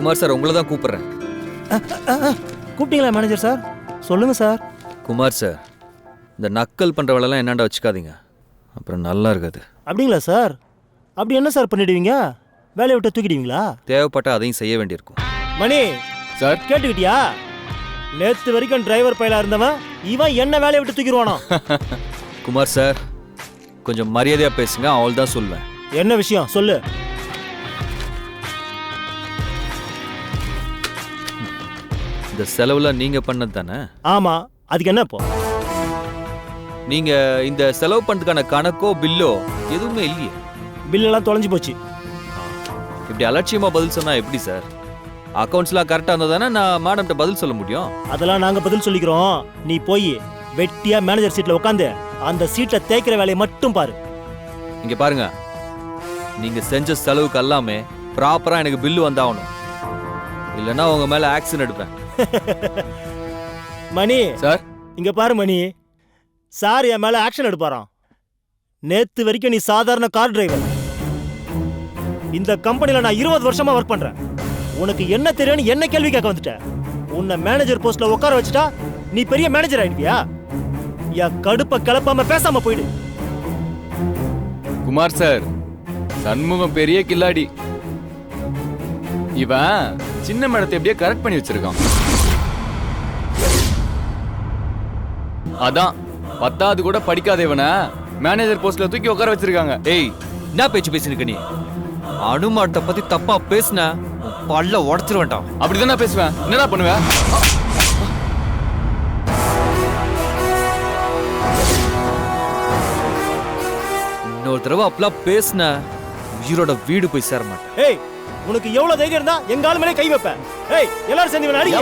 Kumar sir உங்களை தான் கூப்பிட்றேன். கூப்பிட்டீங்களா மேனேஜர் சார்? சொல்லுங்கள் சார். குமார் சார், இந்த நக்கல் பண்ணுற வேலைலாம் என்னாண்டா வச்சுக்காதீங்க, அப்புறம் நல்லா இருக்காது. அப்படிங்களா சார்? அப்படி என்ன சார் பண்ணிடுவீங்க? வேலையை விட்டு தூக்கிடுவீங்களா? தேவைப்பட்டால் அதையும் செய்ய வேண்டியிருக்கும். மணி சார் கேட்டுக்கிட்டியா? நேற்று வரைக்கும் டிரைவர் பையலாக இருந்தவன் இவன் என்ன வேலையை விட்டு தூக்கிடுவானோ? குமார் சார், கொஞ்சம் மரியாதையாக பேசுங்க, அவள் தான் சொல்லுவேன். என்ன விஷயம் சொல்லு. இந்த செலவுலாம் நீங்கள் பண்ணது தானே? ஆமாம், அதுக்கு என்ன இப்போ? நீங்கள் இந்த செலவு பண்ணுறதுக்கான கணக்கோ பில்லோ எதுவுமே இல்லையே. பில்லெல்லாம் தொலைஞ்சு போச்சு. இப்படி அலட்சியமாக பதில் சொன்னால் எப்படி சார்? அக்கௌண்ட்ஸ்லாம் கரெக்டாக இருந்தால் தானே நான் மேடம்கிட்ட பதில் சொல்ல முடியும். அதெல்லாம் நாங்கள் பதில் சொல்லிக்கிறோம். நீ போய் வெட்டியாக மேனேஜர் சீட்டில் உட்காந்து அந்த சீட்டில் தேய்க்கிற வேலையை மட்டும் பாரு. இங்கே பாருங்க, நீங்கள் செஞ்ச செலவுக்கு எல்லாமே ப்ராப்பராக எனக்கு பில்லு வந்தாகணும், இல்லைன்னா உங்க மேலே ஆக்ஷன் எடுப்பேன். மணி சார் இங்க பாரு மணி, சார் என் மேல ஆக்ஷன் எடுப்பாராம். நேத்து வரைக்கும் நீ சாதாரண கார் டிரைவர். இந்த கம்பெனில நான் 20 வருஷமா ஒர்க் பண்றேன். உனக்கு என்ன தெரியும்னு என்ன கேள்வி கேட்க வந்துட்ட? உன்னை மேனேஜர் போஸ்ட்ல உட்கார வச்சுட்டா நீ பெரிய மேனேஜர் ஆயிடுவியா? என் கடுப்ப கிளப்பாம பேசாம போயிடு. குமார் சார், சண்முகம் பெரிய கில்லாடி. இவன் சின்ன மேடத்தை எப்படியே கரெக்ட் பண்ணி வச்சிருக்கான். அதான் 10வது கூட படிக்காத இவனை மேனேஜர் போஸ்ட்ல தூக்கி உட்கார வச்சிருக்காங்க. ஏய், என்ன பேச்சு பேசினுக்க நீ? அனுமானத்தை பத்தி தப்பா பேசின பல்ல உடச்சிட வேண்டாம். அப்படிதான் நான் பேசுவேன். என்னடா பண்ணுவேன்? இன்னொரு தடவை அப்பெல்லாம் பேசின உயிரோட வீடு போய் சேர மாட்டேன். ஏய், உனக்கு எவ்வளவு தைரியம் இருந்தா எங்க ஆளு மேலே கை வைப்ப? ஏய், எல்லாரும் சேர்ந்து இவனை அடிங்க.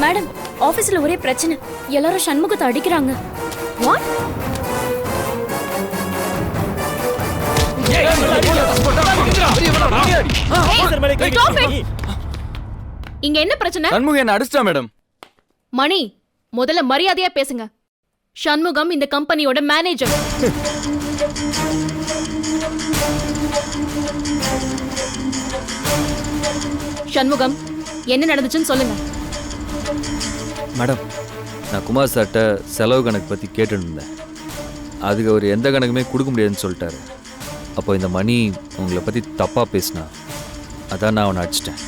மேடம், ஆபீஸ்ல ஒரே பிரச்சனை. எல்லாரும் சண்முகத்தை அடிக்கிறாங்க. வாட்? இங்க என்ன பிரச்சனை? சண்முகம் என்ன அடிச்சிட்டா மேடம். மணி, முதல்ல மரியாதையா பேசுங்க. சண்முகம் இந்த கம்பெனியோட மேனேஜர். சண்முகம், என்ன நடந்துச்சுன்னு சொல்லுங்க. மேடம், நான் குமார் சார்ட்ட செலவு கணக்கு பற்றி கேட்டுட்டு இருந்தேன். அதுக்கு அவர் எந்த கணக்குமே கொடுக்க முடியாதுன்னு சொல்லிட்டாரு. அப்போ இந்த மணி உங்களை பற்றி தப்பாக பேசினா, அதான் நான் அவனை அடிச்சிட்டேன்.